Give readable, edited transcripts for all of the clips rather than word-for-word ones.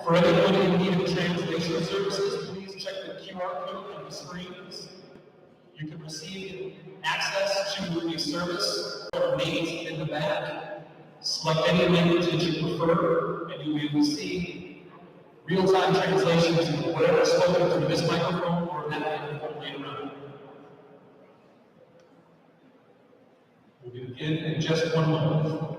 For anyone in need of translation services, please check the QR code on the screens. You can receive access to a service or names in the back. Select any language that you prefer, and you'll be able to see real-time translations of whatever is spoken through this microphone or that microphone later on. We'll begin in just one moment.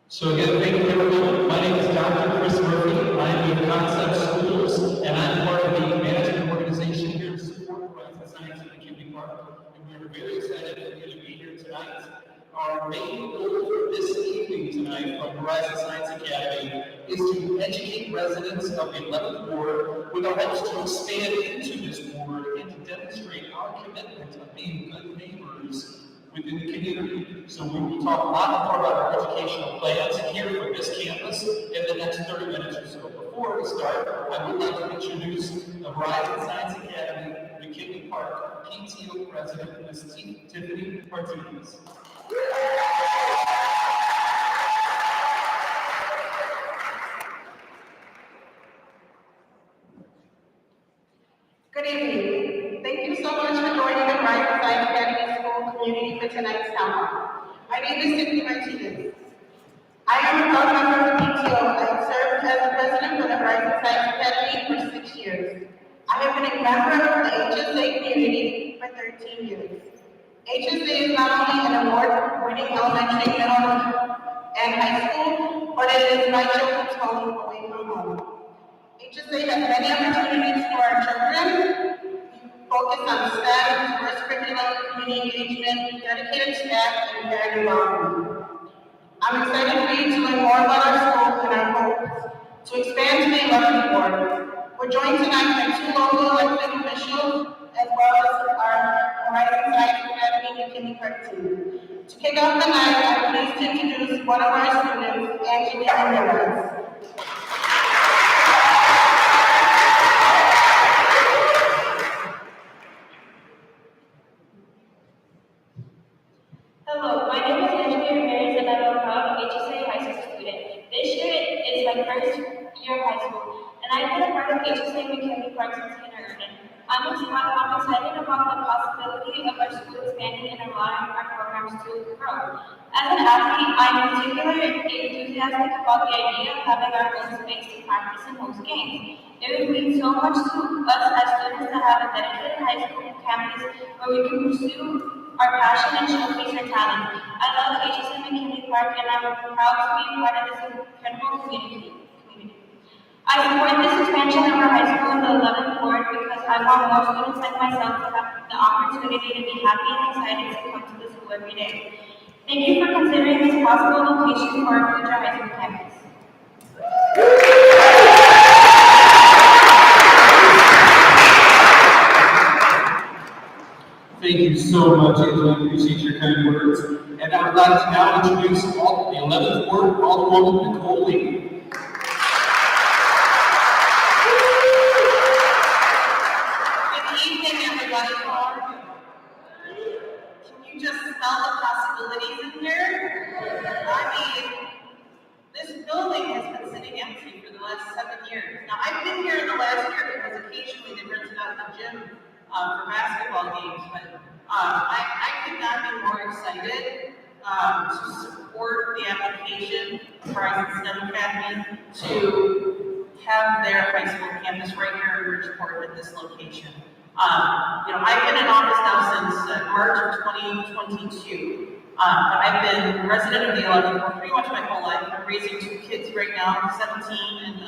So again, thank you everyone. My name is Dr. Chris Murphy. I am with Concept Schools, and I'm part of the management organization here to support Horizon Science at McKinley Park. And we are very excited for you to be here tonight. Our main goal for this evening tonight from Horizon Science Academy is to educate residents of the 11th Ward with our hopes to expand into this ward and to demonstrate our commitment of being good neighbors within the community. So we will talk a lot more about our educational plans here for this campus in the next 30 minutes or so. Before we start, I would like to introduce the Horizon Science Academy McKinley Park PTO President, Ms. Tiffany Martinez. Good evening. Thank you so much for joining the Horizon Science Academy School community for tonight's Townhall. My name is Tiffany Martinez. I am a proud member of the PTO. I have served as the president for the Horizon Science Academy for 6 years. I have been a member of the HSA community for 13 years. HSA is not only an award-winning elementary, middle, and high school, but it is my children's home away from home. HSA has many opportunities for our children. We focus on STEM, diverse curriculum, community engagement, dedicated staff, and parent involvement. I'm excited for you to learn more about our school and our hopes to expand to the 11th Ward. We're joined tonight by 2 local elected officials, as well as our Horizon Science Academy McKinley Park team. To kick off the night, I'm pleased to introduce one of our students, Angelina Miller. Hello, my name is Angelina Ramirez and I'm a proud HSA high school student. This year is my first year of high school, and I've been a part of HSA McKinley Park since kindergarten. I'm excited about the possibility of our school expanding and allowing our programs to grow. As an athlete, I'm particularly enthusiastic about the idea of having our own space to practice and host games. It would mean so much to us as students to have a dedicated high school campus where we can pursue our passion and showcase our talent. I love HSA McKinley Park, and I'm proud to be part of this incredible community. I support this expansion of our high school in the 11th Ward because I want more students like myself to have the opportunity to be happy and excited to come to the school every day. Thank you for considering this possible location for our future high school campus. Thank you so much, Angela. I appreciate your kind words. And I would like to now introduce the 11th Ward, Alderwoman Nicole Lee. Good evening, everybody. Can you just smell the possibilities in here? I mean, this building has been sitting empty for the last 7 years. Now, I've been here in the last year because occasionally they rented out the gym for basketball games, but I could not be more excited to support the application of Horizon STEM Academy to have their high school campus right here in Bridgeport at this location. I've been in office now since March of 2022. But I've been resident of the 11th Ward pretty much my whole life. I'm raising 2 kids right now, 17 and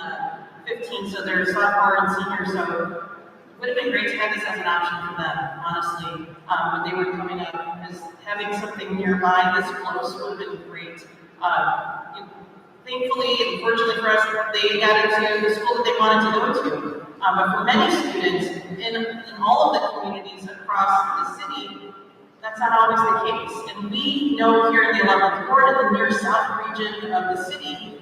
15, so they're sophomore and senior, so it would have been great to have this as an option for them, honestly. When they were coming up, just having something nearby this close would have been great. Thankfully, and fortunately for us, they got into the school that they wanted to go to. But for many students in all of the communities across the city, that's not always the case. And we know here in the 11th Ward, in the near south region of the city,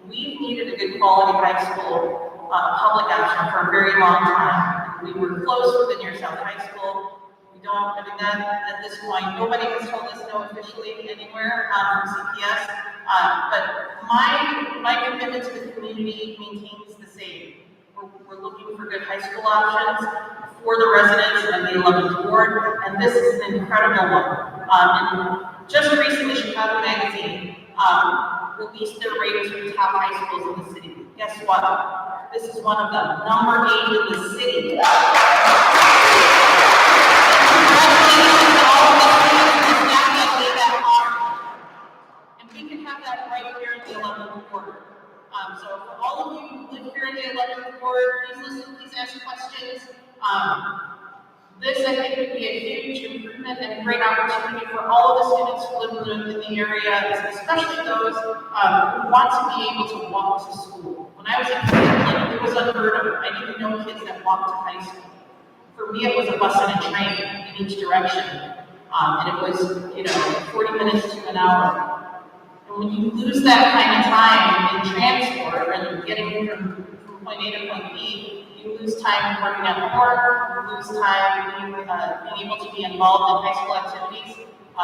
we've needed a good quality high school public option for a very long time. We were close with the Near South High School. We don't, I mean, that at this point, nobody has told us no officially anywhere from CPS. But my commitment to the community maintains the same. We're looking for good high school options for the residents and the 11th ward, and this is an incredible one. And just recently, Chicago Magazine released their ratings for the top high schools in the city. Guess what? This is one of them, number 8 in the city. And we can have that right here in the 11th ward. So for all of you who live here in the 11th ward, please listen, please ask questions. This, I think, would be a huge improvement and a great opportunity for all of the students who live in the area, especially those who want to be able to walk to school. When I was a kid, it was unheard of. I didn't know kids that walked to high school. For me, it was a bus and a train in each direction. And it was, 40 minutes to an hour. And when you lose that kind of time in transport and getting from point A to point B, you lose time working at homework, you lose time being able to be involved in high school activities. I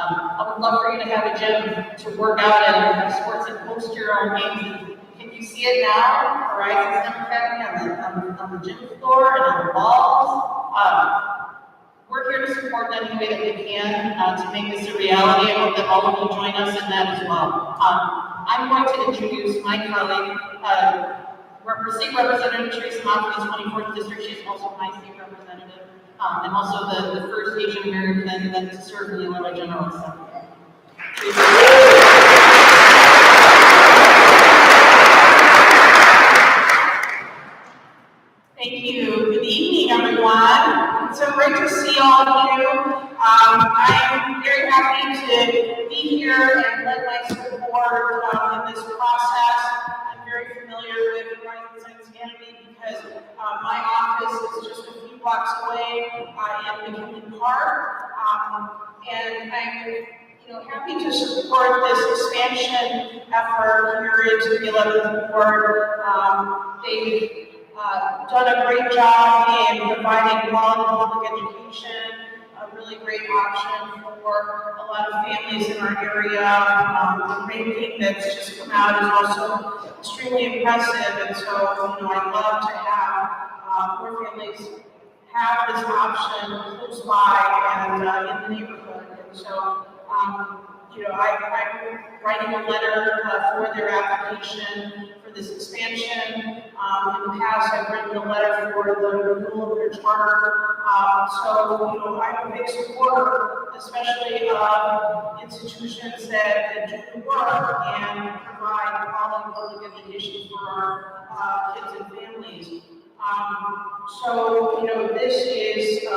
would love for you to have a gym to work out and have sports and host your own games. Can you see it now? Horizons STEM Academy on the gym floor and on the walls. We're here to support them any way that we can to make this a reality. I hope that all of you join us in that as well. I'm going to introduce my colleague, State Representative Teresa Ma from the 24th District. She's also my state representative, and also the first Asian American to serve in the Illinois General Assembly. Thank you. Good evening, everyone. It's so great to see all of you. I'm very happy to be here and lend my support in this process. I'm very familiar with Horizons Science Academy because my office is just a few blocks away in McKinley Park, and I'm happy to support this expansion effort here into the 11th ward. They've done a great job in providing quality public education, a really great option for a lot of families in our area. The ranking that's just come out is also extremely impressive, and so I'd love to have more families have this option close by and in the neighborhood. And so, I'm writing a letter for their application for this expansion. In the past, I've written a letter for the renewal of their charter. I'm a big supporter, especially institutions that do the work and provide quality public education for our kids and families. This is a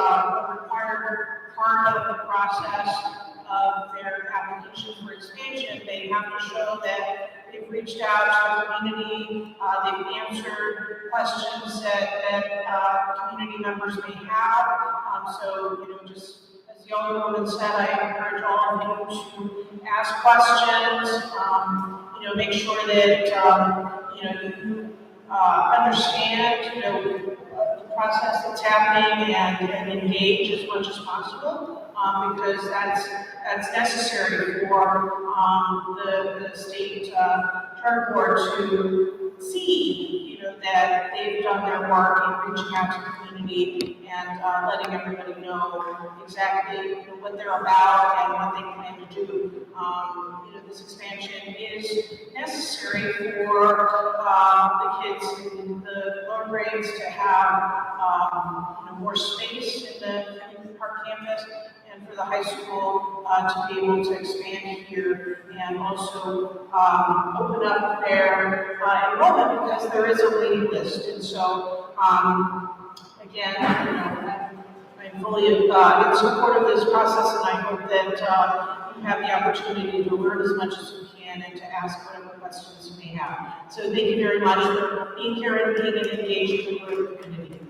required part of the process of their application for expansion. They have to show that they've reached out to the community, they've answered questions that community members may have. Just as the older woman said, I encourage all of you to ask questions, make sure that you understand the process that's happening and engage as much as possible, because that's necessary for the state charter board to see that they've done their work in reaching out to the community and letting everybody know exactly what they're about and what they plan to do. This expansion is necessary for the kids in the lower grades to have more space in the park campus, and for the high school to be able to expand here and also open up their enrollment, because there is a waiting list. And so, again, I'm fully in support of this process, and I hope that you have the opportunity to learn as much as you can and to ask whatever questions you may have. So thank you very much for being here and being engaged with the community.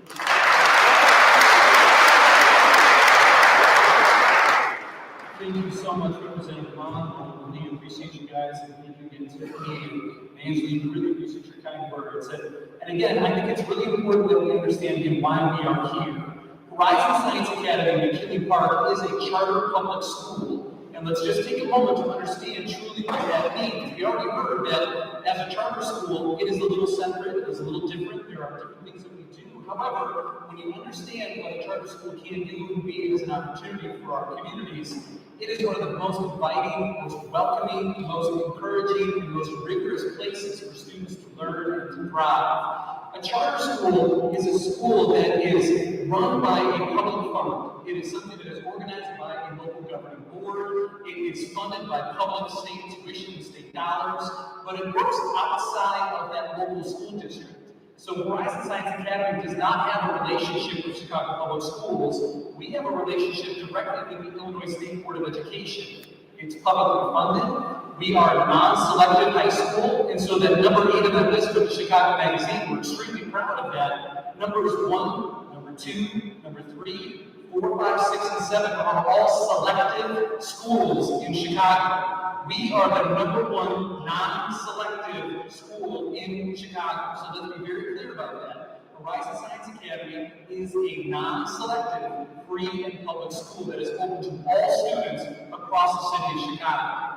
Good Thank you so much, Representative Vaughn. I really appreciate you guys, and thank you again to Tiffany and Angeline. We really appreciate your kind words. And again, I think it's really important that we understand again why we are here. Horizon Science Academy in McKinley Park is a charter public school. And let's just take a moment to understand truly what that means. We already heard that as a charter school, it is a little separate, it is a little different. There are different things that we do. However, when you understand what a charter school can do and be as an opportunity for our communities, it is one of the most inviting, most welcoming, most encouraging, and most rigorous places for students to learn and to thrive. A charter school is a school that is run by a public fund. It is something that is organized by a local governing board. It is funded by public, state tuition, and state dollars, but it works outside of that local school district. So Horizon Science Academy does not have a relationship with Chicago Public Schools. We have a relationship directly with the Illinois State Board of Education. It's publicly funded. We are a non-selective high school, and so that number 8 on the list of the Chicago Magazine, we're extremely proud of that. Numbers 1, number 2, number 3, 4, 5, 6, and 7 are all selective schools in Chicago. We are the number 1 non-selective school in Chicago. So let's be very clear about that. Horizon Science Academy is a non-selective, free and public school that is open to all students across the city of Chicago.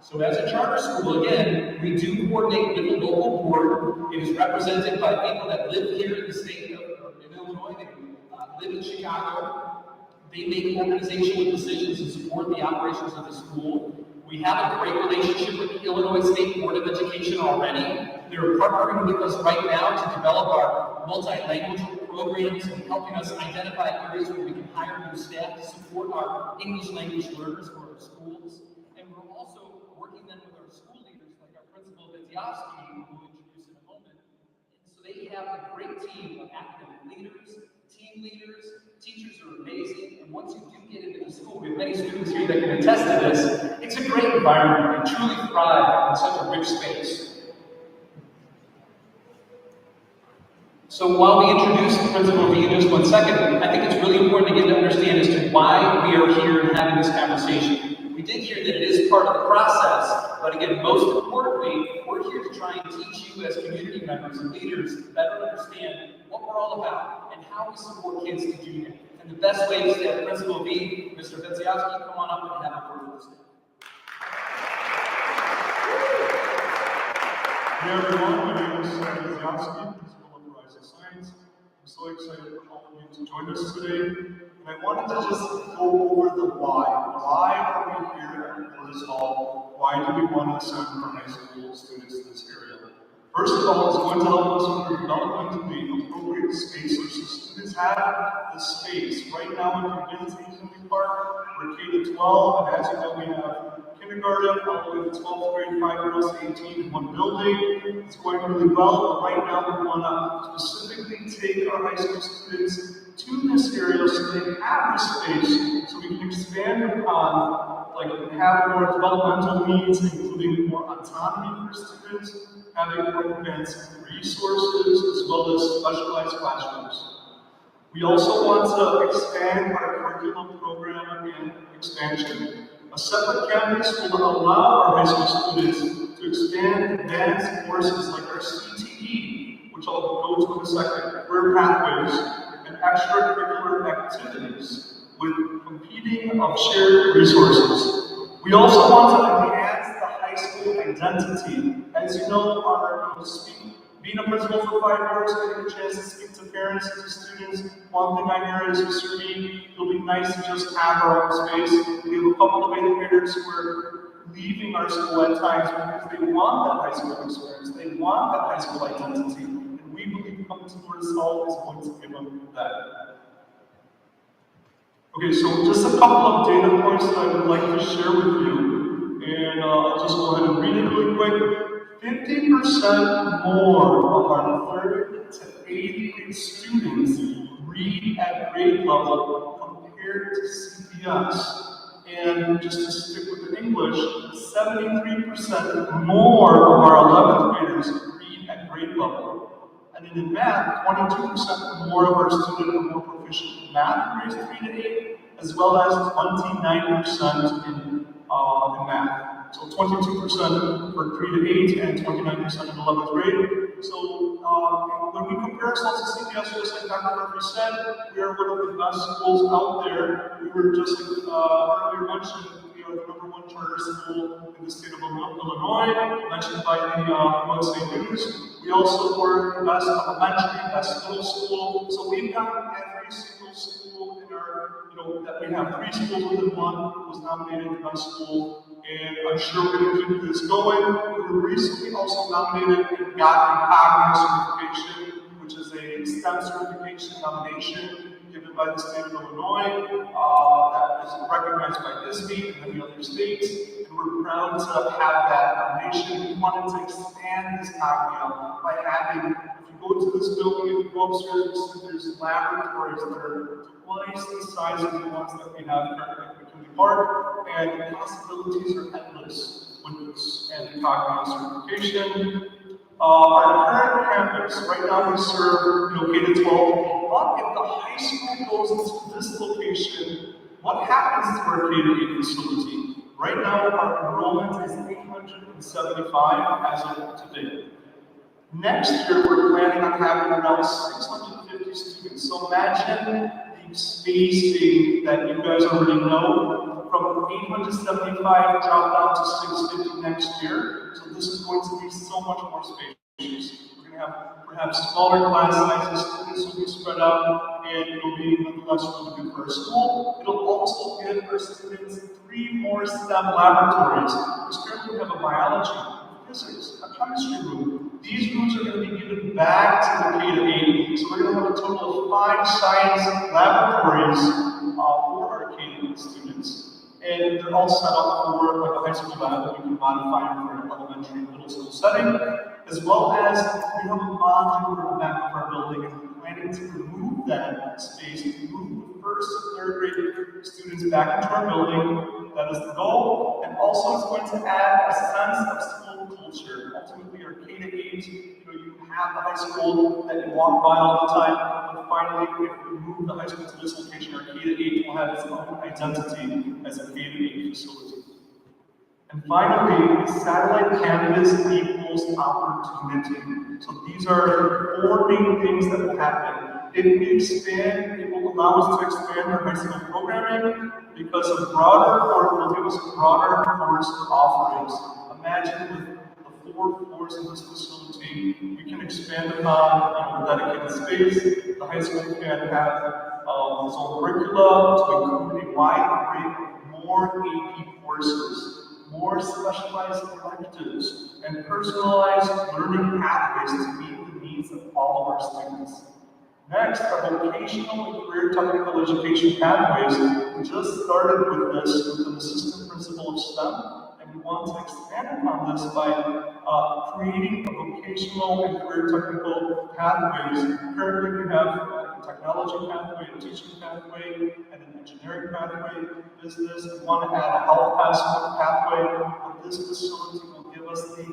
So as a charter school, again, we do coordinate with the local board. It is represented by people that live here in the state of Illinois, they live in Chicago. They make organizational decisions to support the operations of the school. We have a great relationship with the Illinois State Board of Education already. They're partnering with us right now to develop our multilingual programs and helping us identify areas where we can hire new staff to support our English language learners for our schools. And we're also working then with our school leaders, like our principal, Viziowski, who we'll introduce in a moment. And so they have a great team of academic leaders, team leaders. Teachers are amazing, and once you do get into the school, we have many students here that can attest to this, it's a great environment. They truly thrive in such a rich space. So while we introduce the principal in just 1 second, I think it's really important to get to understand as to why we are here and having this conversation. We did hear that it is part of the process, but again, most importantly, we're here to try and teach you as community members and leaders to better understand what we're all about and how we support kids to do that. And the best way is to have Principal V, Mr. Viziowski, come on up and have a word with us. Hey everyone, my name is Viziowski, Principal of Horizon Science. I'm so excited for all of you to join us today. And I wanted to just go over the why. Why are we here for this all? Why do we want to send our high school students to this area? First of all, it's going to help us with the development of the appropriate space so students have the space. Right now, if you're visiting McKinley Park, we're K-12, and as you know, we have kindergarten all the way to 12th grade, 5 girls to 18 in one building. It's going really well, but right now we want to specifically take our high school students to this area so they have the space so we can expand upon, like, have more developmental needs, including more autonomy for students, having more advanced resources, as well as specialized classrooms. We also want to expand our curriculum program and expansion. A separate campus will allow our high school students to expand advanced courses like our CTE, which I'll go to in a second, career pathways, and extracurricular activities with competing of shared resources. We also want to enhance the high school identity. As you know, being a principal for 5 years, getting a chance to speak to parents and to students, one thing I hear is, Mr. B, it'll be nice to just have our own space. We have a couple of educators who are leaving our school at times because they want that high school experience. They want that high school identity. And we believe coming to North South is going to give them that. Okay, so just a couple of data points that I would like to share with you. And I'll just go ahead and read it really quick. 50% more of our 3rd to 8th grade students read at grade level compared to CPS. And just to stick with the English, 73% more of our 11th graders read at grade level. And then in math, 22% more of our students are more proficient in math in grades 3 to 8, as well as 29% in math. So 22% for 3 to 8 and 29% in 11th grade. So when we compare ourselves to CPS, just like Dr. Murphy said, we are one of the best schools out there. We were just earlier mentioned, we are the #1 charter school in the state of Illinois, mentioned by the USA News. We also were the best elementary, best middle school. So we've got every single school in our, that we have 3 schools within one was nominated the best school. And I'm sure we're going to keep this going. We were recently also nominated and got a cognitive certification, which is a STEM certification nomination given by the state of Illinois that is recognized by ISB and many other states. And we're proud to have that nomination. We wanted to expand this cognitive by having, if you go to this building, if you go upstairs, there's laboratories that are twice the size of the ones that we have currently at McKinley Park, and the possibilities are endless with this and cognitive certification. Our current campus, right now we serve K-12, but if the high school goes into this location, what happens to our K-8 facility? Right now our enrollment is 875 as of today. Next year we're planning on having around 650 students. So imagine the spacing that you guys already know, from 875 drop down to 650 next year. So this is going to be so much more spacious. We're going to have perhaps smaller class sizes, students will be spread out, and it'll be nonetheless really good for our school. It'll also give our students 3 more STEM laboratories. We currently have a biology, physics, a chemistry room. These rooms are going to be given back to the K-8, so we're going to have a total of 5 science laboratories for our K-8 students. And they're all set up for like a high school lab that we can modify for an elementary and middle school setting, as well as we have a module for the back of our building, and we're planning to remove that space, move the 1st and 3rd grade students back into our building. That is the goal. And also it's going to add a sense of school culture. Ultimately, our K-8, you have the high school that you walk by all the time, but finally, if we move the high school to this location, our K-8 will have its own identity as a K-8 facility. And finally, the satellite campus equals opportunity. So these are 4 main things that will happen. If we expand, it will allow us to expand our high school programming because of broader, or it will give us broader course offerings. Imagine with the 4 floors in this facility, we can expand upon dedicated space. The high school can have its own curricula to include a wide array of more AP courses, more specialized electives, and personalized learning pathways to meet the needs of all of our students. Next, our vocational and career technical education pathways. We just started with this with an assistant principal of STEM, and we want to expand upon this by creating a vocational and career technical pathways. Currently, we have a technology pathway, a teaching pathway, and an engineering pathway. Business. We want to add a health pathway, but this facility will give us the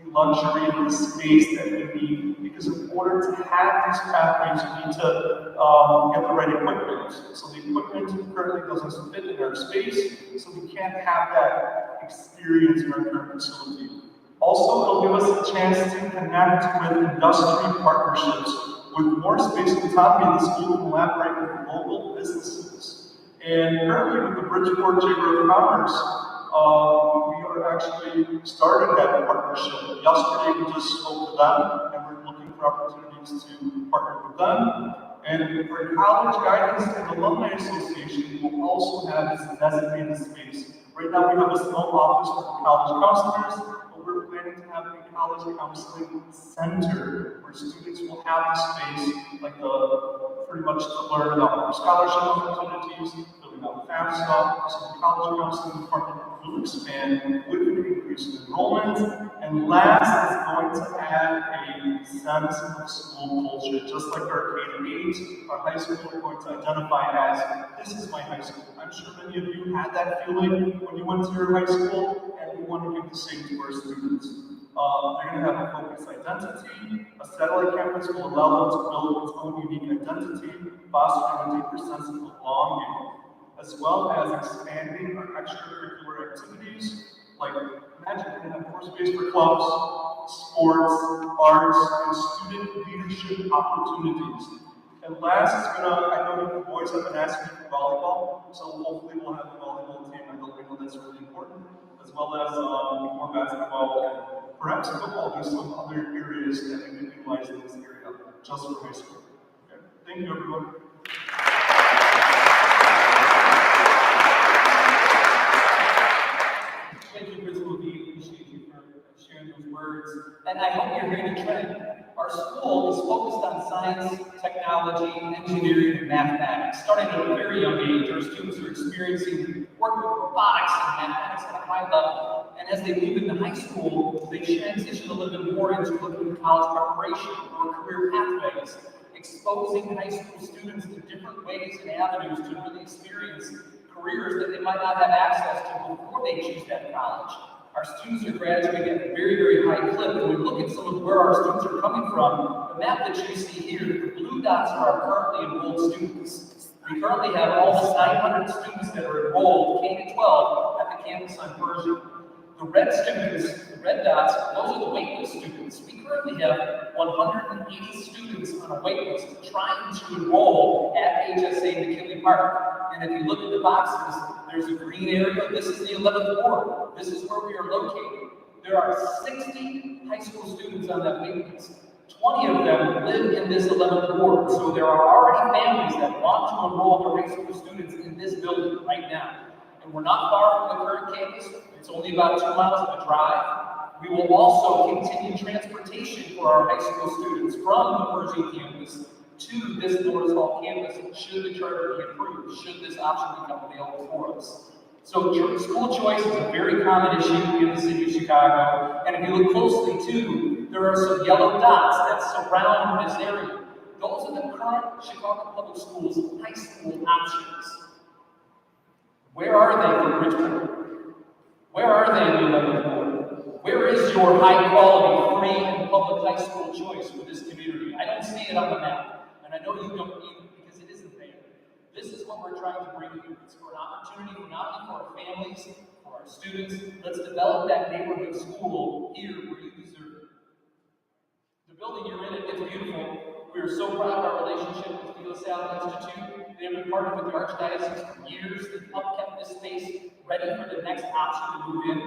luxury and the space that we need, because in order to have these pathways, you need to get the right equipment. So the equipment currently doesn't fit in our space, so we can't have that experience in our current facility. Also, it'll give us a chance to connect with industry partnerships. With more space at the top of the school, we can collaborate with local businesses. And currently with the Bridgeport Chamber of Commerce, we are actually starting that partnership. Yesterday we just spoke to them, and we're looking for opportunities to partner with them. And our College Guidance and Alumni Association will also have its designated space. Right now we have a small office for college counselors, but we're planning to have a college counseling center where students will have a space like pretty much to learn about scholarship opportunities, filling out FAFSA. So the college counseling department will expand with an increase in enrollment. And last is going to add a sense of school culture. Just like our K-8, our high school are going to identify as, this is my high school. I'm sure many of you had that feeling when you went to your high school, and we want to give the same to our students. They're going to have a focused identity. A satellite campus will allow them to build its own unique identity, fostering a deeper sense of belonging. as well as expanding our extracurricular activities, like imagine we have more space for clubs, sports, arts, and student leadership opportunities. And last, I know you boys have been asking for volleyball, so hopefully we'll have a volleyball team. I know that's really important, as well as more basketball and perhaps football. There's some other areas that we can utilize in this area just for high school. Okay. Thank you, everyone. Thank you, Principal B. Appreciate you for sharing those words. And I hope you're hearing the trend. Our school is focused on science, technology, engineering, and mathematics. Starting at a very young age, our students are experiencing work with robotics and mathematics at a high level. And as they move into high school, they transition a little bit more into looking at college preparation or career pathways, exposing high school students to different ways and avenues to really experience careers that they might not have access to before they choose that college. Our students are graduating at a very, very high clip. When we look at some of where our students are coming from, the map that you see here, the blue dots are our currently enrolled students. We currently have almost 900 students that are enrolled K-12 at the campus on Pershing. The red students, the red dots, those are the waitlist students. We currently have 180 students on a waitlist trying to enroll at HSA McKinley Park. And if you look at the boxes, there's a green area. This is the 11th ward. This is where we are located. There are 60 high school students on that waitlist. 20 of them live in this 11th ward. So there are already families that want to enroll their high school students in this building right now. And we're not far from the current campus. It's only about 2 miles of a drive. We will also continue transportation for our high school students from the Pershing campus to this Norris Hall campus should the charter be approved, should this option become available for us. So school choice is a very common issue in the city of Chicago. And if you look closely too, there are some yellow dots that surround this area. Those are the current Chicago Public Schools high school options. Where are they for Bridgeport? Where are they in the 11th ward? Where is your high quality, free, and public high school choice for this community? I don't see it on the map, and I know you don't either because it isn't there. This is what we're trying to bring you. It's for an opportunity not only for our families, for our students. Let's develop that neighborhood school here where you deserve it. The building you're in, it's beautiful. We are so proud of our relationship with the LaSalle Institute. They have been partnered with the Archdiocese for years. They've upkept this space ready for the next option to move in.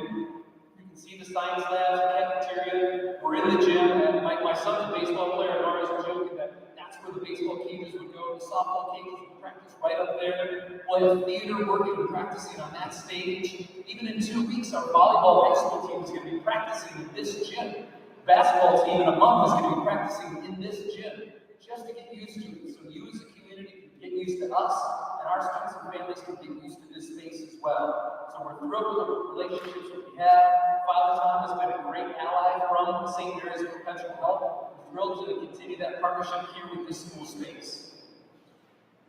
You can see the science labs, the cafeteria. We're in the gym, and my son's a baseball player. I'm always joking that that's where the baseball cages would go. The softball cages would practice right up there. We'll have theater working and practicing on that stage. Even in 2 weeks, our volleyball high school team is going to be practicing in this gym. Basketball team in a month is going to be practicing in this gym just to get used to it. So you as a community can get used to us, and our students and families can get used to this space as well. So we're thrilled with the relationships that we have. Father Tom has been a great ally from St. Mary's Perpetual Health. We're thrilled to continue that partnership here with this school space.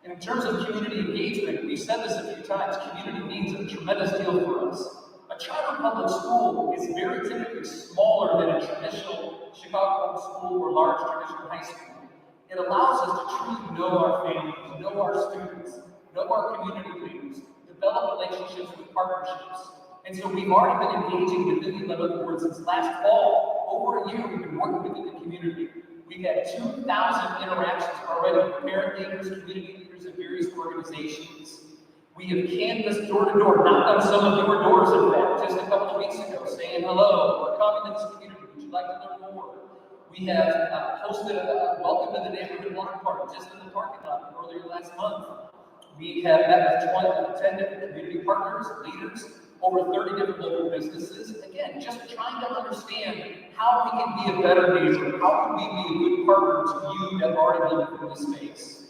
And in terms of community engagement, we've said this a few times, community means a tremendous deal for us. A charter public school is very typically smaller than a traditional Chicago public school or large traditional high school. It allows us to truly know our families, know our students, know our community leaders, develop relationships with partnerships. And so we've already been engaging within the 11th ward since last fall. Over a year, we've been working within the community. We've had 2,000 interactions already with parent leaders, community leaders, and various organizations. We have canvassed door to door, knocked on some of your doors, in fact, just a couple of weeks ago, saying hello, we're coming to this community, would you like to learn more? We have hosted a welcome to the neighborhood block party just in the parking lot earlier last month. We have met with 10 different community partners, leaders, over 30 different local businesses. Again, just trying to understand how we can be a better neighbor, how can we be a good partner to you that already live in this space.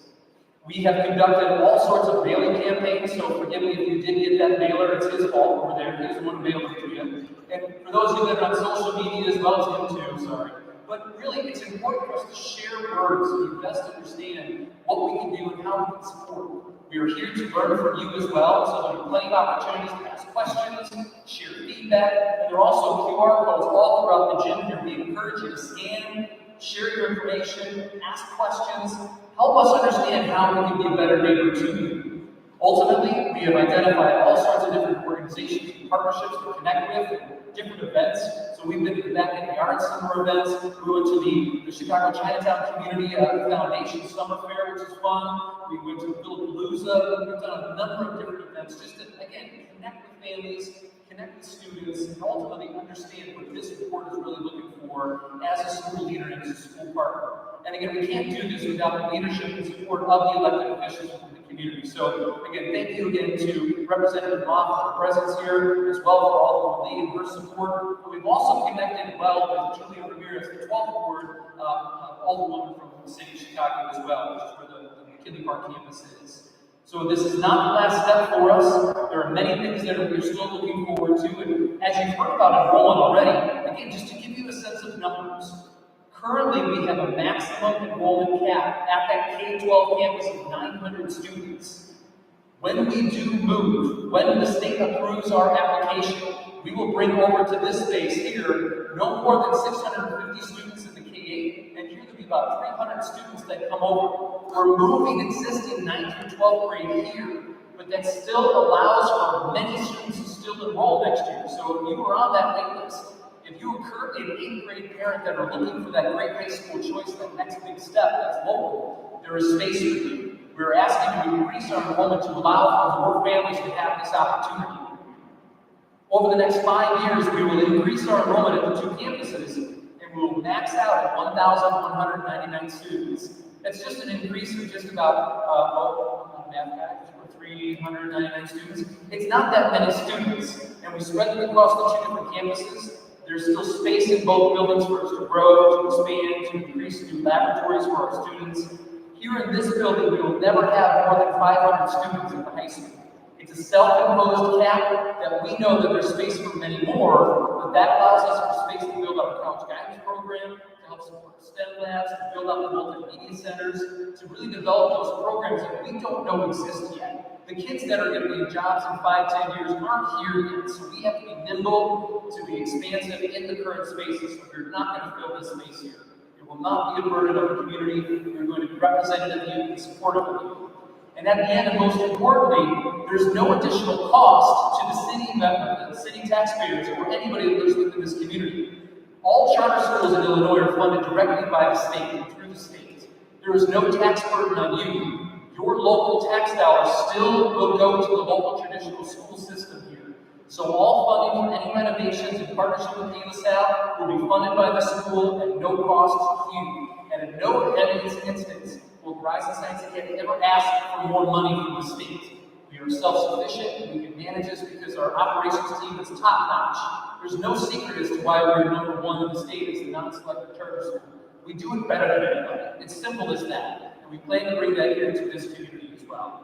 We have conducted all sorts of mailing campaigns, so forgive me if you did get that mailer, it's his fault over there, he's the one who mailed it to you. And for those of you that are on social media as well as him too, sorry. But really, it's important for us to share words so you best understand what we can do and how we can support. We are here to learn from you as well, so there are plenty of opportunities to ask questions, share feedback, and there are also QR codes all throughout the gym here. We encourage you to scan, share your information, ask questions, help us understand how we can be a better neighbor to you. Ultimately, we have identified all sorts of different organizations and partnerships to connect with and different events. So we've been to the Backyard Summer events. We went to the Chicago Chinatown Community Foundation Summer Fair, which is fun. We went to Philipalooza. We've done a number of different events just to, again, connect with families, connect with students, and ultimately understand what this board is really looking for as a school leader and as a school partner. And again, we can't do this without the leadership and support of the elected officials within the community. So again, thank you again to Representative Moff for her presence here, as well for all of Lee and her support. But we've also connected well with Julia Ramirez, the 12th ward, alderwoman from the city of Chicago as well, which is where the McKinley Park campus is. So this is not the last step for us. There are many things that we're still looking forward to. And as you've heard about enrollment already, again, just to give you a sense of numbers, currently we have a maximum enrollment cap at that K-12 campus of 900 students. When we do move, when the state approves our application, we will bring over to this space here no more than 650 students in the K-8, and here there'll be about 300 students that come over. We're moving existing 9th through 12th grade here, but that still allows for many students to still enroll next year. So if you are on that wait list, if you are currently an 8th grade parent that are looking for that great high school choice, that next big step that's local, there is space for you. We're asking to increase our enrollment to allow for more families to have this opportunity. Over the next 5 years, we will increase our enrollment at the two campuses, and we will max out at 1,199 students. That's just an increase of just about, I'm a math guy, 399 students. It's not that many students, and we spread them across the two different campuses. There's still space in both buildings for us to grow, to expand, to increase new laboratories for our students. Here in this building, we will never have more than 500 students at the high school. It's a self-imposed cap that we know that there's space for many more, but that allows us for space to build our college guidance program, to help support STEM labs, to build out the multimedia centers, to really develop those programs that we don't know exist yet. The kids that are going to be in jobs in 5, 10 years aren't here yet, so we have to be nimble, to be expansive in the current spaces. We're not going to fill this space here. It will not be a burden on the community. We're going to be representative of you and supportive of you. And at the end, and most importantly, there's no additional cost to the city taxpayers, or anybody that lives within this community. All charter schools in Illinois are funded directly by the state and through the state. There is no tax burden on you. Your local tax dollars still will go to the local traditional school system here. So all funding for any renovations in partnership with DeLaSalle will be funded by the school at no cost to you. And in no instance will Horizon Science Academy ever ask for more money from the state. We are self-sufficient and we can manage this because our operations team is top-notch. There's no secret as to why we're number one in the state as the non-selective charter school. We do it better than anybody. It's simple as that. And we plan to bring that here to this community as well.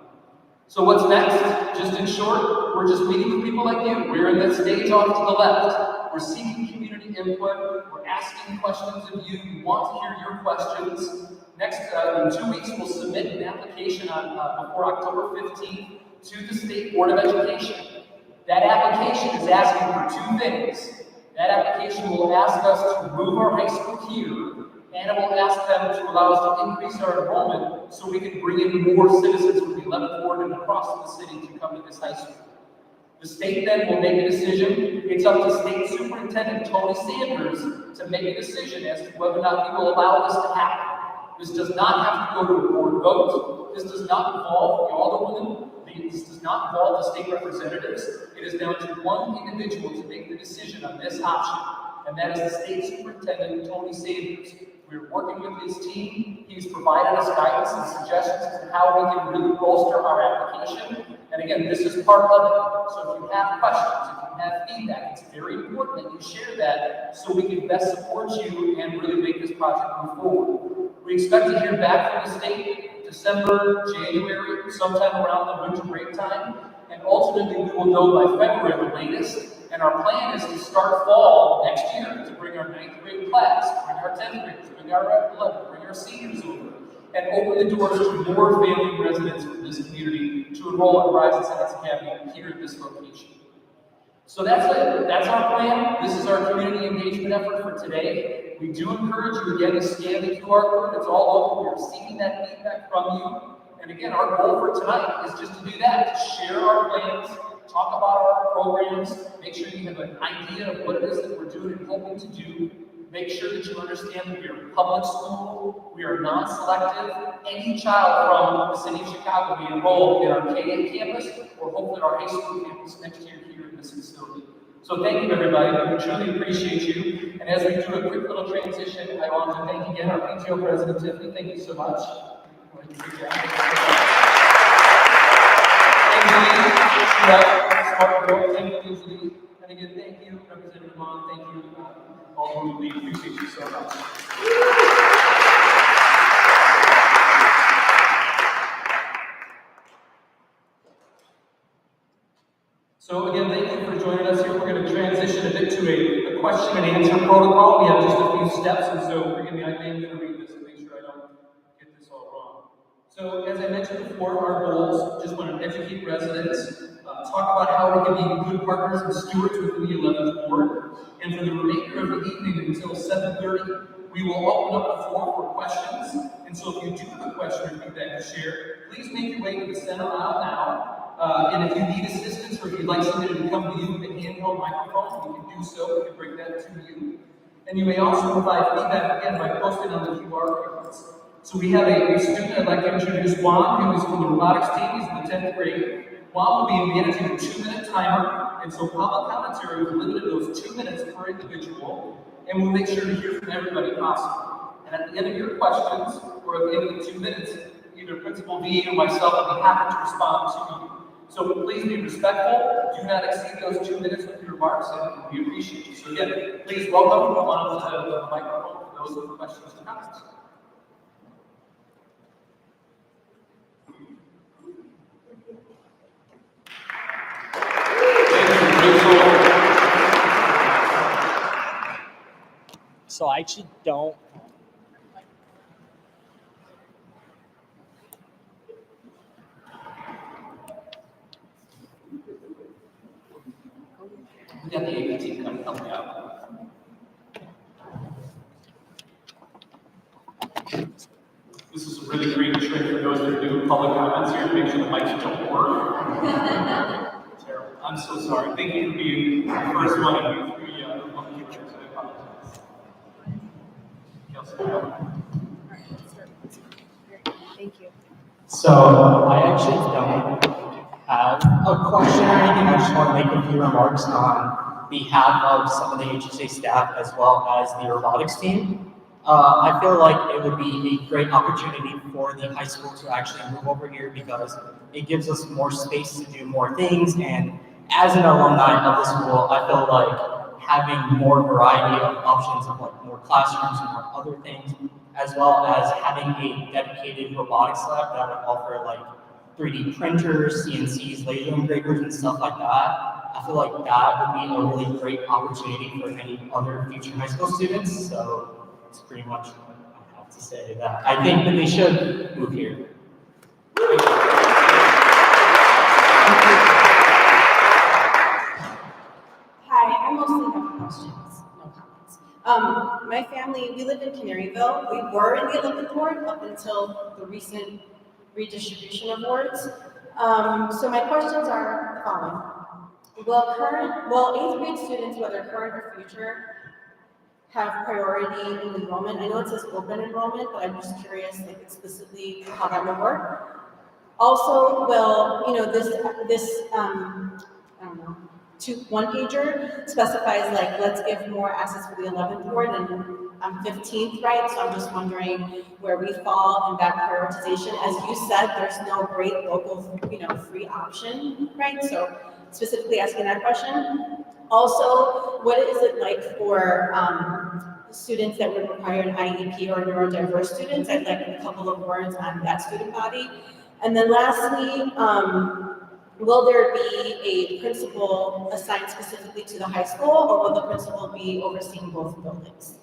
So what's next? Just in short, we're just meeting with people like you. We're in the stage off to the left. We're seeking community input. We're asking questions of you. We want to hear your questions. Next, in 2 weeks, we'll submit an application before October 15th to the State Board of Education. That application is asking for 2 things. That application will ask us to move our high school here, and it will ask them to allow us to increase our enrollment so we can bring in more citizens from the 11th ward and across the city to come to this high school. The state then will make a decision. It's up to State Superintendent Tony Sanders to make a decision as to whether or not he will allow this to happen. This does not have to go to a board vote. This does not involve the alderwoman. This does not involve the state representatives. It is down to one individual to make the decision on this option, and that is the State Superintendent Tony Sanders. We're working with his team. He's provided us guidance and suggestions as to how we can really bolster our application. And again, this is part of it. So if you have questions, if you have feedback, it's very important that you share that so we can best support you and really make this project move forward. We expect to hear back from the state December, January, sometime around the winter break time. And ultimately, we will know by February at the latest. And our plan is to start fall next year to bring our 9th grade class, bring our 10th graders, bring our 11th, bring our seniors over, and open the doors to more family residents from this community to enroll at Horizon Science Academy here at this location. So that's it. That's our plan. This is our community engagement effort for today. We do encourage you again to scan the QR code. It's all over. We are seeking that feedback from you. And again, our goal for tonight is just to do that, to share our plans, talk about our programs, make sure you have an idea of what it is that we're doing and hoping to do. Make sure that you understand that we are a public school, we are non-selective. Any child from the city of Chicago will be enrolled in our K-8 campus or hopefully our high school campus next year here in this facility. So thank you, everybody. We truly appreciate you. And as we do a quick little transition, I want to thank again our PTO president, Tiffany. Thank you so much. Smart girl, thank you. And again, thank you, Representative Vaughn. Thank you, all who lead. Appreciate you so much. So again, thank you for joining us here. We're going to transition a bit to a question and answer protocol. We have just a few steps, and so forgive me, I am going to read this to make sure I don't get this all wrong. So as I mentioned before, our goals, just want to educate residents, talk about how we can be good partners and stewards within the 11th Ward. And for the remainder of the evening until 7:30, we will open up the floor for questions. And so if you do have a question or feedback to share, please make your way to the center aisle now. And if you need assistance or if you'd like somebody to come to you with a handheld microphone, you can do so. We can bring that to you. And you may also provide feedback again by posting on the QR codes. So we have a student I'd like to introduce, Juan, who is from the robotics team. He's in the 10th grade. Juan will be managing a 2-minute timer, and so public commentary will be limited to those 2 minutes per individual, and we'll make sure to hear from everybody possible. And at the end of your questions, or at the end of the 2 minutes, either Principal V or myself will be happy to respond to you. So please be respectful. Do not exceed those 2 minutes with your remarks, and we appreciate you. So again, please welcome the one on the microphone for those with questions and comments. So I actually don't. We got the APT coming out. This is a really great trick for those that are doing public comments here to make sure the mics don't work. Terrible. I'm so sorry. Thank you for being the first one of you three monkey tricks. I apologize. Thank you. So I actually don't have a question or anything. I just want to make a few remarks on behalf of some of the HSA staff as well as the robotics team. I feel like it would be a great opportunity for the high school to actually move over here because it gives us more space to do more things. And as an alumni of the school, I feel like having more variety of options of like more classrooms and more other things, as well as having a dedicated robotics lab that would offer like 3D printers, CNCs, laser engravers, and stuff like that. I feel like that would be a really great opportunity for any other future high school students. So it's pretty much what I have to say. That I think that they should move here. Hi, I mostly have questions, no comments. My family, we live in Canaryville. We were in the 11th Ward up until the recent redistribution of wards. So my questions are the following. Will 8th grade students, whether current or future, have priority in enrollment? I know it says open enrollment, but I'm just curious, like explicitly how that would work. Also, will, this I don't know, one pager specifies like, let's give more assets for the 11th ward, and I'm 15th, right? So I'm just wondering where we fall in that prioritization. As you said, there's no great local, free option, right? So specifically asking that question. Also, what is it like for students that would require an IEP or neurodiverse students? I'd like a couple of words on that student body. And then lastly, will there be a principal assigned specifically to the high school, or will the principal be overseeing both buildings?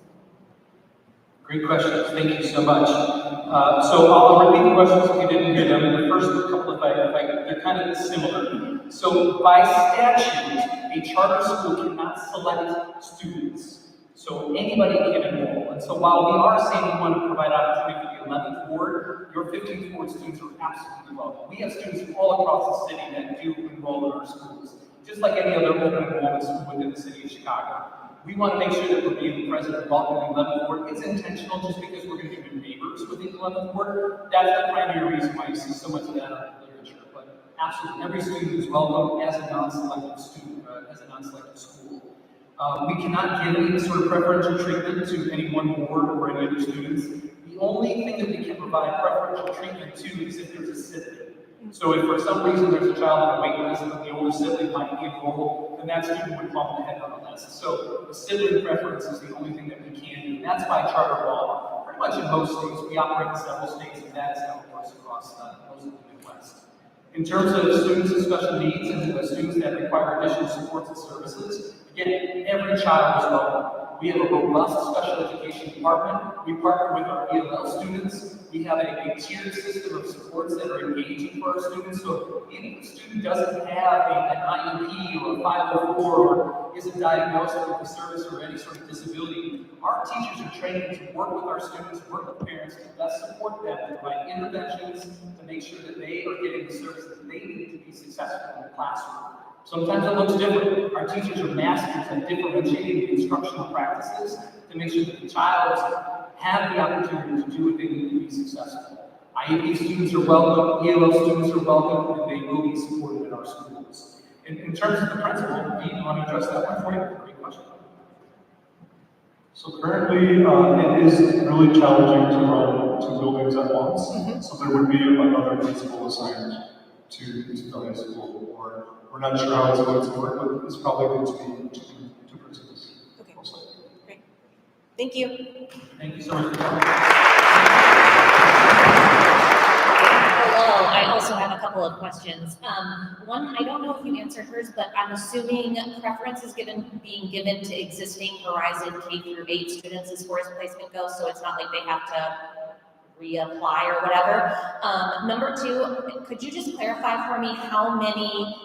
Great questions. Thank you so much. So I'll repeat the questions if you didn't hear them. And the first couple, they're kind of similar. So by statute, a charter school cannot select students. So anybody can enroll. And so while we are saying we want to provide opportunity for the 11th ward, your 15th ward students are absolutely welcome. We have students from all across the city that do enroll in our schools, just like any other open enrollment school within the city of Chicago. We want to make sure that we're being present and welcoming the 11th ward. It's intentional just because we're going to be neighbors within the 11th ward. That's the primary reason why you see so much of that on the literature. But absolutely, every student is welcome as a non-selective student, as a non-selective school. We cannot give any sort of preferential treatment to any one ward or any other students. The only thing that we can provide preferential treatment to is if there's a sibling. So if for some reason there's a child on a wait list and the older sibling might be enrolled, then that student would bump ahead on the list. So the sibling preference is the only thing that we can do, and that's by charter law. Pretty much in most states, we operate in several states, and that is how it works across most of the Midwest. In terms of students with special needs and students that require additional supports and services, again, every child is welcome. We have a robust special education department. We partner with our ELL students. We have a tiered system of supports that are engaging for our students. So if a student doesn't have an IEP or a 504 or isn't diagnosed with a service or any sort of disability, our teachers are trained to work with our students, work with parents to best support them, to provide interventions to make sure that they are getting the services that they need to be successful in the classroom. Sometimes it looks different. Our teachers are masters at differentiating the instructional practices to make sure that the child have the opportunity to do what they need to be successful. IEP students are welcome, ELL students are welcome, and they will be supported in our schools. In terms of the principal, do you want to address that one for you? Great question. So currently, it is really challenging to run 2 buildings at once. So there would be another principal assigned to the high school, or we're not sure how it's going to work, but it's probably going to be two principals. Okay, great. Thank you. Thank you so much for coming. Hello, I also have a couple of questions. One, I don't know if you answered hers, but I'm assuming preference is being given to existing Horizon K through 8 students as far as placement goes, so it's not like they have to reapply or whatever. Number 2, could you just clarify for me how many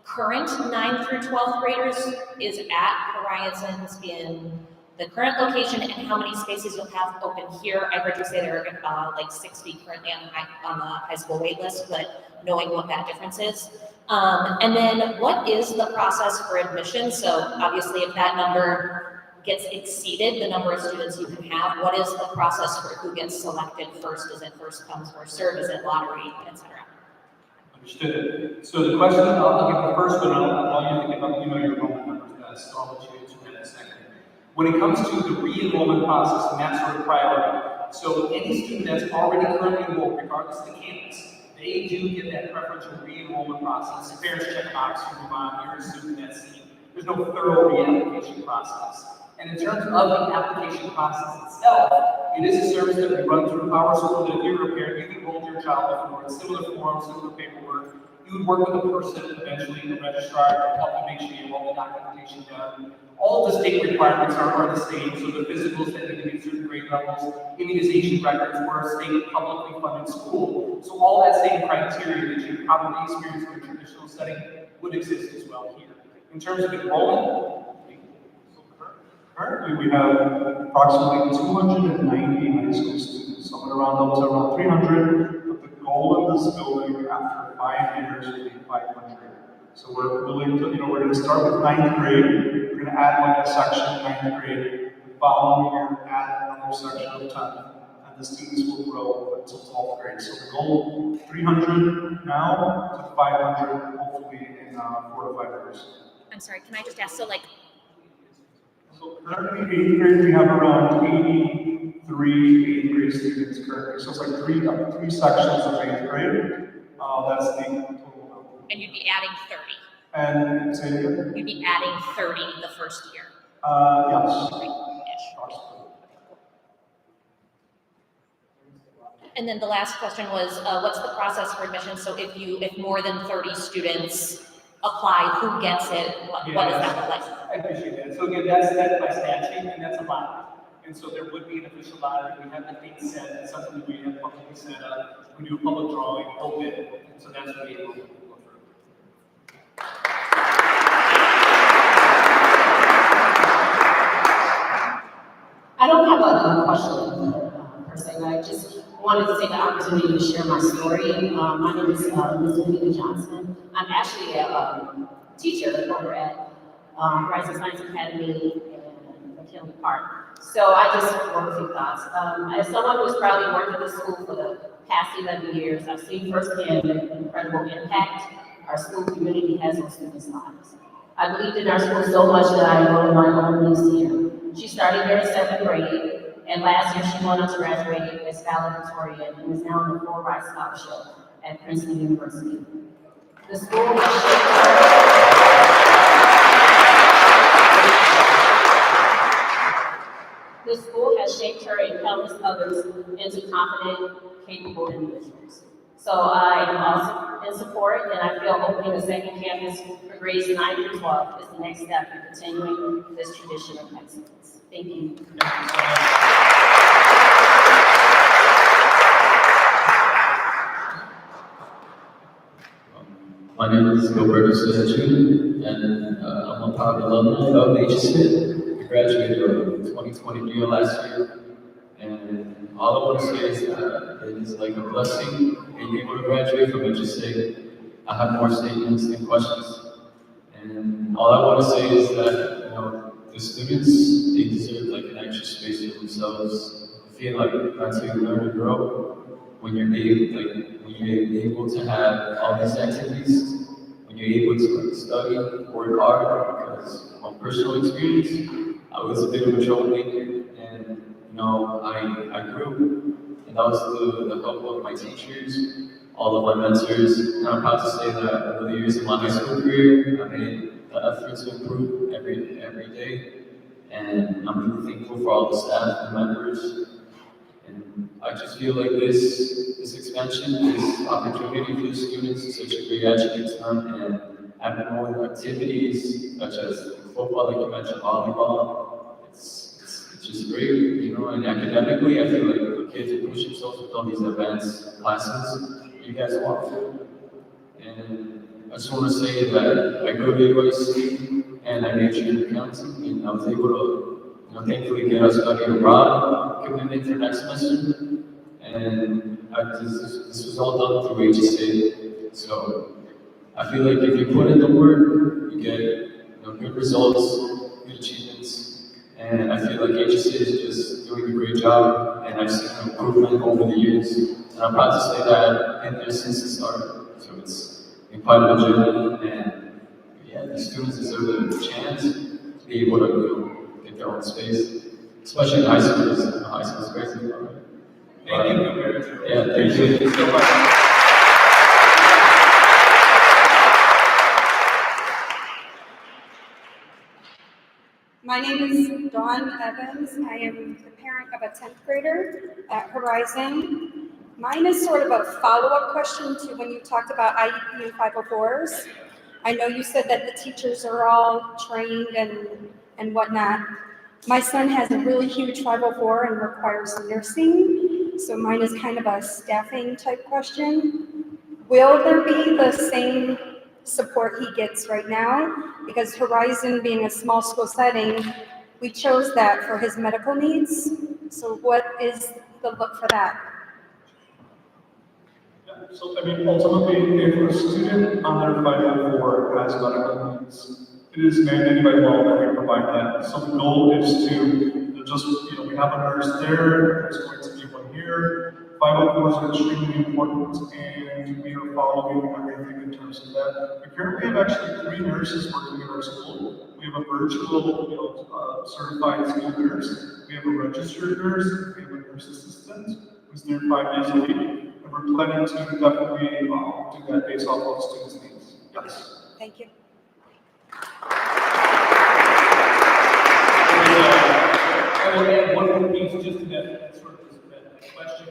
current 9th through 12th graders is at Horizons in the current location, and how many spaces you'll have open here? I heard you say there are like 60 currently on the high school wait list, but knowing what that difference is. And then what is the process for admission? So obviously if that number gets exceeded, the number of students you can have, what is the process for who gets selected first? Is it first comes, first served? Is it lottery, etc.? Understood. So the question, I'll give the first one, I'll you think about, your enrollment numbers best, so I'll let you answer that in a second. When it comes to the re-enrollment process and that sort of priority, so any student that's already currently enrolled, regardless of the campus, they do get that preferential re-enrollment process. Parents check box, you move on, you're a student that's seen. There's no thorough re-application process. And in terms of the application process itself, it is a service that we run through our school that if you're a parent, you've enrolled your child before in similar forms, similar paperwork. You would work with a person, eventually a registrar, to help you make sure you have all the documentation done. All the state requirements are the same, so the physicals that need to be certain grade levels, immunization records, we're a state publicly funded school. So all that same criteria that you probably experience in a traditional setting would exist as well here. In terms of enrollment, currently we have approximately 290 high school students, somewhere around up to around 300, but the goal in this building after 5 years will be 500. So we're willing to, we're going to start with 9th grade, we're going to add like a section 9th grade, the following year add another section of 10th, and the students will grow until 12th grade. So the goal, 300 now to 500 hopefully in 4 to 5 years. I'm sorry, can I just ask, So currently 8th grade, we have around 83 8th grade students currently. So it's like three sections of 8th grade. That's the total number. and you'd be adding 30. And say it again? You'd be adding 30 the first year. Yes. Ish. And then the last question was, what's the process for admission? So if more than 30 students apply, who gets it? What does that look like? I appreciate that. So again, that's set by statute, and that's a lottery. And so there would be an official lottery. We have the date set. That's something that we have publicly set up. We do a public drawing, open, and so that's what we will go through. I don't have have a question per se. I just wanted to take the opportunity to share my story. My name is Ms. Anita Johnson. I'm actually a teacher over at Horizon Science Academy in McKinley Park. So I just wrote a few thoughts. As someone who's probably worked at the school for the past 11 years, I've seen firsthand the incredible impact our school community has on students' lives. I believed in our school so much that I enrolled my own niece here. She started here in 7th grade, and last year she went on to graduate as valedictorian and is now on the full ride scholarship at Princeton University. The school has shaped her and countless others into confident, capable individuals. So I am also in support, and I feel opening a second campus for grades 9 through 12 is the next step in continuing this tradition of excellence. Thank you. My name is Gilberto Sejun, and I'm a proud alumni of HSA. I graduated in 2020 last year, and all I want to say is that it is like a blessing being able to graduate from HSA. I have more statements than questions, and all I want to say is that, you know, the students, they deserve like an extra space for themselves. I feel like that's how you learn and grow. When you're able to have all these activities, when you're able to like study, work hard, because from personal experience, I was a bit of a troublemaker, and you know, I grew, and that was the help of my teachers, all of my mentors, and I'm proud to say that over the years of my high school career, I made the effort to improve every day, and I'm really thankful for all the staff and members. And I just feel like this expansion, this opportunity for the students is such a great attribute time, and having more activities such as football, like you mentioned, volleyball, it's just great, you know. And academically, I feel like the kids who push themselves with all these advanced classes you guys offer. And I just want to say that I go to UIC and I majored in accounting, and I was able to, you know, thankfully get a study abroad commitment for next semester. And this was all done through HSA. So I feel like if you put in the work, you get, you know, good results, good achievements. And I feel like HSA is just doing a great job, and I've seen improvement over the years. And I'm proud to say that I've been there since the start. So it's been quite a journey, and yeah, the students deserve a chance to be able to, you know, get their own space, especially in high school. High school is crazy, right? Thank you. Yeah, thank you so much. My name is Dawn Evans. I am the parent of a 10th grader at Horizon. Mine is sort of a follow-up question to when you talked about IEP and 504s. I know you said that the teachers are all trained and whatnot. My son has a really huge 504 and requires nursing, so mine is kind of a staffing type question. Will there be the same support he gets right now? Because Horizon being a small school setting, we chose that for his medical needs. So what is the look for that? So, I mean, ultimately, if a student on their 504 has medical needs, it is mandated by law that we provide that. So the goal is to just, you know, we have a nurse there, there's going to be one here. 504s are extremely important, and we are following everything in terms of that. We currently have actually 3 nurses working in our school. We have a virtual, you know, certified school nurse. We have a registered nurse. We have a nurse assistant who's there 5 days a week. And we're planning to definitely do that based off of students' needs. Yes. Thank you. I will add one more piece just to that sort of that question.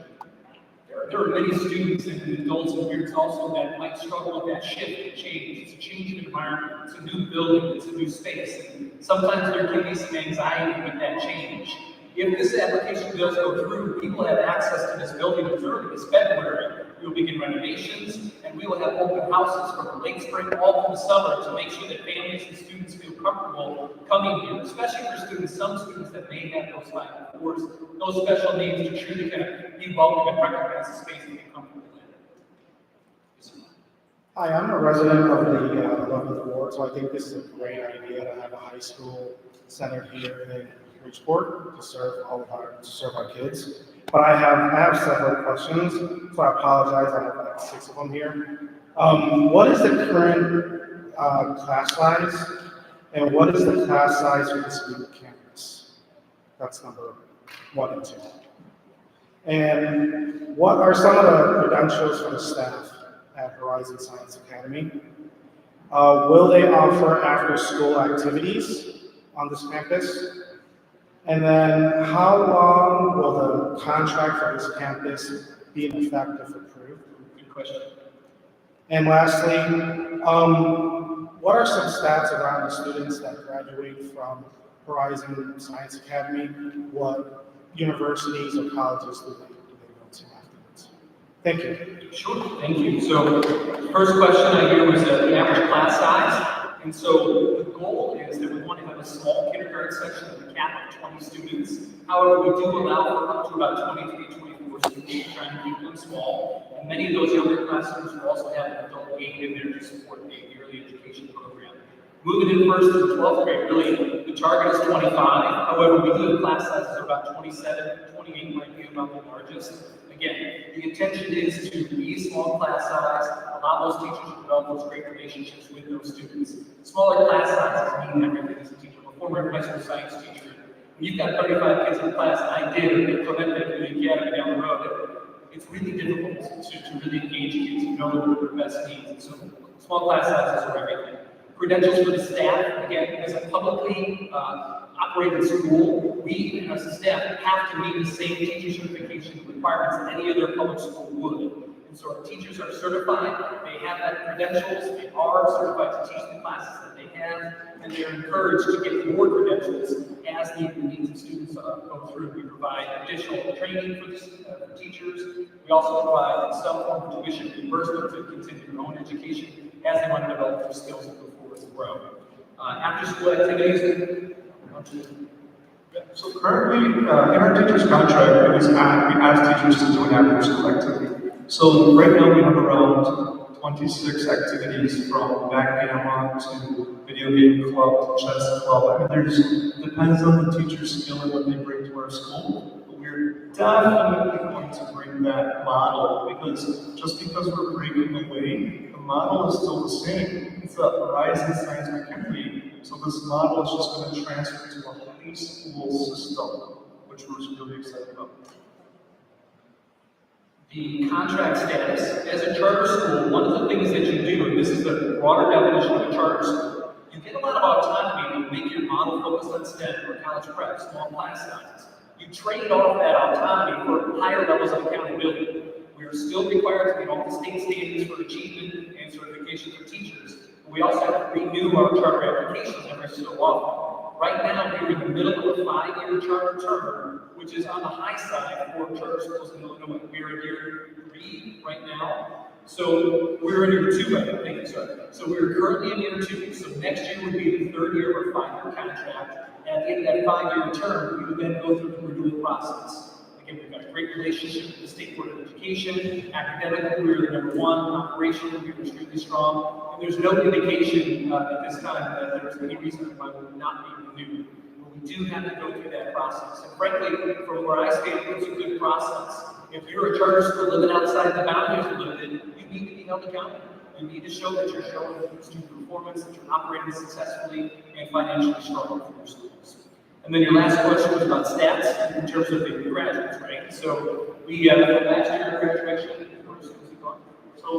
There are many students and adults and parents also that might struggle with that shift and change. It's a change of environment. It's a new building. It's a new space. And sometimes there can be some anxiety with that change. If this application does go through, people have access to this building as early as February. We will begin renovations, and we will have open houses from the late spring all through the summer to make sure that families and students feel comfortable coming here, especially for students, some students that may have those 504s, those special needs, to truly kind of be welcome and recognize the space and be comfortable in. Yes, sir. Hi, I'm a resident of the 11th Ward, so I think this is a great idea to have a high school center here in Bridgeport to serve our kids. But I have several questions, so I apologize. I have like 6 of them here. What is the current class size, and what is the class size for this new campus? That's number 1 and 2. And what are some of the credentials for the staff at Horizon Science Academy? Will they offer after-school activities on this campus? And then how long will the contract for this campus be in effect if approved? Good question. And lastly, what are some stats around the students that graduate from Horizon Science Academy? What universities or colleges do they go to afterwards? Thank you. Sure, thank you. So, first question I hear was the average class size. And so the goal is that we want to have a small kindergarten section with a cap of 20 students. However, we do allow for up to about 23, 24 students, trying to keep them small. And many of those younger classrooms will also have an adult aide in there to support the early education program. Moving in first to 12th grade, really, the target is 25. However, we do have class sizes of about 27, 28 might be about the largest. Again, the intention is to be small class size, allow those teachers to develop those great relationships with those students. Smaller class sizes mean everything as a teacher. I'm a former high school science teacher. When you've got 35 kids in class, and I did, or Clemente Community Academy down the road, it's really difficult to really engage kids and know what their best needs. And so small class sizes are everything. Credentials for the staff, again, as a publicly operated school, we as a staff have to meet the same teacher certification requirements that any other public school would. And so our teachers are certified, they have that credentials, they are certified to teach the classes that they have, and they're encouraged to get more credentials as the needs of students go through. We provide additional training for teachers. We also provide some form of tuition reimbursement to continue their own education as they want to develop their skills and move forward and grow. After-school activities. So currently, in our teacher's contract, we ask teachers to join after-school activity. So right now we have around 26 activities, from backgammon to video game club to chess club. I mean, depends on the teacher's skill and what they bring to our school. But we're definitely going to bring that model, because just because we're breaking away, the model is still the same. It's a Horizon Science McKinley. So this model is just going to transfer to a high school system, which we're really excited about. The contract status. As a charter school, one of the things that you do, and this is the broader definition of a charter school, you get a lot of autonomy to make your model focused on STEM or college prep, small class sizes. You trade off that autonomy for higher levels of accountability. We are still required to meet all the state standards for achievement and certification for teachers. But we also have to renew our charter applications every so often. Right now, we're in the middle of a 5-year charter term, which is on the high side for charter schools in Illinois. We're in year 3 right now. So we're in year 2, I think, sorry. So we're currently in year 2. So next year would be the 3rd year of our 5-year contract. And at the end of that 5-year term, we would then go through the renewal process. Again, we've got a great relationship with the State Board of Education. Academically, we are the #1. Operationally, we are extremely strong. And there's no indication at this time that there's any reason why we would not be renewed. But we do have to go through that process. And frankly, from where I stand, it's a good process. If you're a charter school living outside the boundaries a little bit, you need to be held accountable. You need to show that you're showing student performance, that you're operating successfully and financially strong for your schools. And then your last question was about stats in terms of the graduates, right? So we last year graduation, So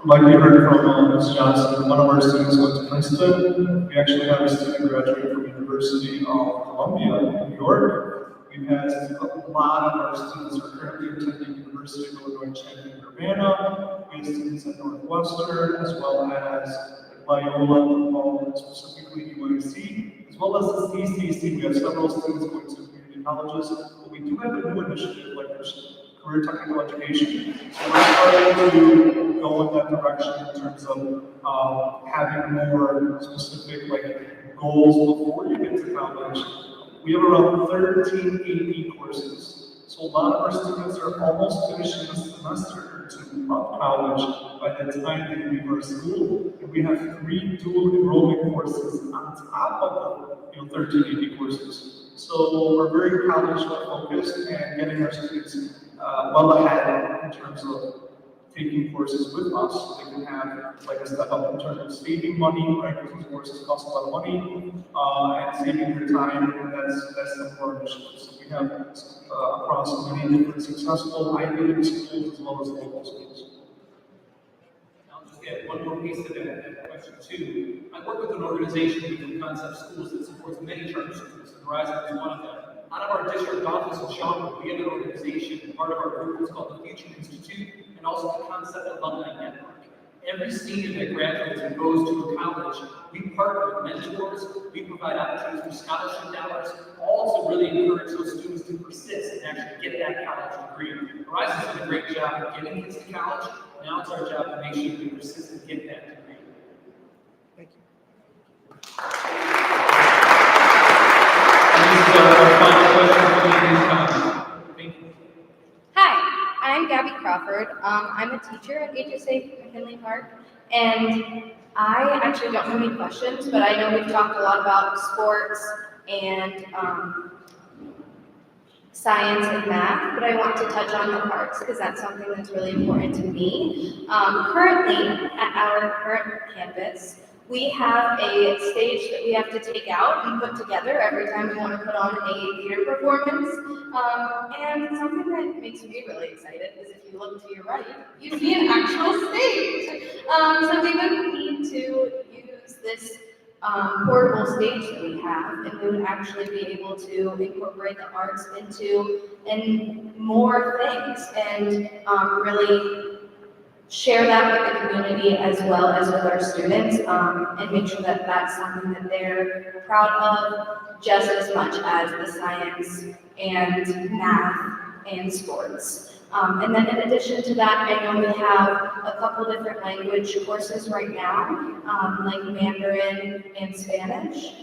like we heard from Ms. Johnson, one of our students went to Princeton. We actually have a student graduate from University of Columbia in New York. We've had a lot of our students are currently attending University of Illinois Champaign-Urbana. We have students at Northwestern, as well as Loyola, specifically UIC, as well as the CCC. We have several students going to community colleges, but we do have a new initiative like career technical education. So we're starting to go in that direction in terms of having more specific goals before you get to college. We have around 13 AP courses. So a lot of our students are almost finishing a semester or two of college by the time they leave our school. And we have 3 dual enrollment courses on top of the 13 AP courses. So we're very college focused and getting our students well ahead in terms of taking courses with us, so they can have a step up in terms of saving money, right? Because these courses cost a lot of money, and saving their time, and that's some of our initiatives. So we have across many different successful Ivy League schools as well as local schools. I'll just add one more piece to that question too. I work with an organization within Concept Schools that supports many charter schools, and Horizon is one of them. Out of our district office in Schaumburg, we have an organization, part of our group is called the Future Institute, and also the Concept Alumni Network. Every senior that graduates and goes to a college, we partner with mentors, we provide opportunities for scholarship dollars, all to really encourage those students to persist and actually get that college degree. Horizon's done a great job of getting kids to college. Now it's our job to make sure we persist and get that degree. Thank you. And this is our final question for these comments. Thank you. Hi, I'm Gabby Crawford. I'm a teacher at HSA McKinley Park, and I actually don't have any questions, but I know we've talked a lot about sports and science and math, but I want to touch on the arts because that's something that's really important to me. Currently, at our current campus, we have a stage that we have to take out and put together every time we want to put on a theater performance. And something that makes me really excited is if you look to your right, you see an actual stage. So we would need to use this portable stage that we have, and we would actually be able to incorporate the arts into more things and really share that with the community as well as with our students, and make sure that that's something that they're proud of just as much as the science and math and sports. And then in addition to that, I know we have a couple different language courses right now, like Mandarin and Spanish.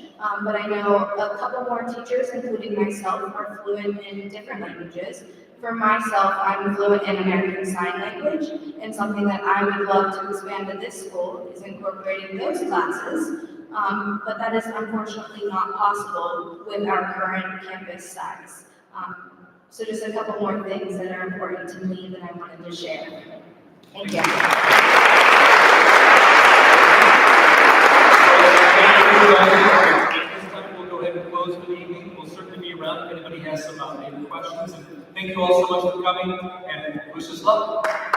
But I know a couple more teachers, including myself, are fluent in different languages. For myself, I'm fluent in American Sign Language, and something that I would love to expand at this school is incorporating those classes. But that is unfortunately not possible with our current campus size. So just a couple more things that are important to me that I wanted to share. Thank you. At this time, we'll go ahead and close for the evening. We'll certainly be around if anybody has some questions. And thank you all so much for coming, and wish us luck.